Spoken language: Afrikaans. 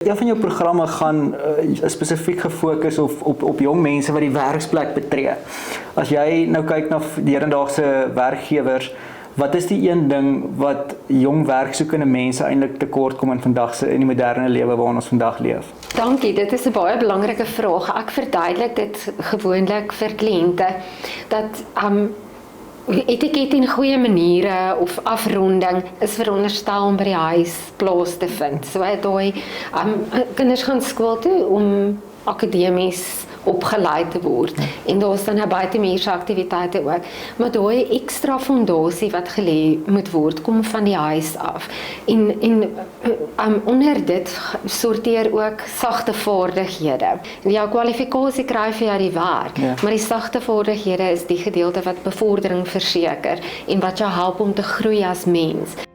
Een van jou programme gaan spesifiek gefokus op jong mense wat die werksplek betree. As jy nou kyk na die hedendaagse werkgewers, wat is die een ding wat jong werksoekende mense eintlik tekort kom in die moderne lewe waarin ons vandag leef? Dankie, dit is 'n baie belangrike vraag. Ek verduidelik dit gewoonlik vir kliënte dat etiket en goeie maniere of afronding is veronderstel om by die huis plaas te vind. So daai kinders gaan skool toe om akademies opgeleid te word. En daar's dan buitemuurse aktiwiteite ook. Maar daai ekstra fondasie wat gelê moet word, kom van die huis af. En onder dit sorteer ook sagte vaardighede. Jou kwalifikasie kry vir jou die werk, maar die sagte vaardighede is die gedeelte wat bevordering verseker en wat jou help om te groei as mens.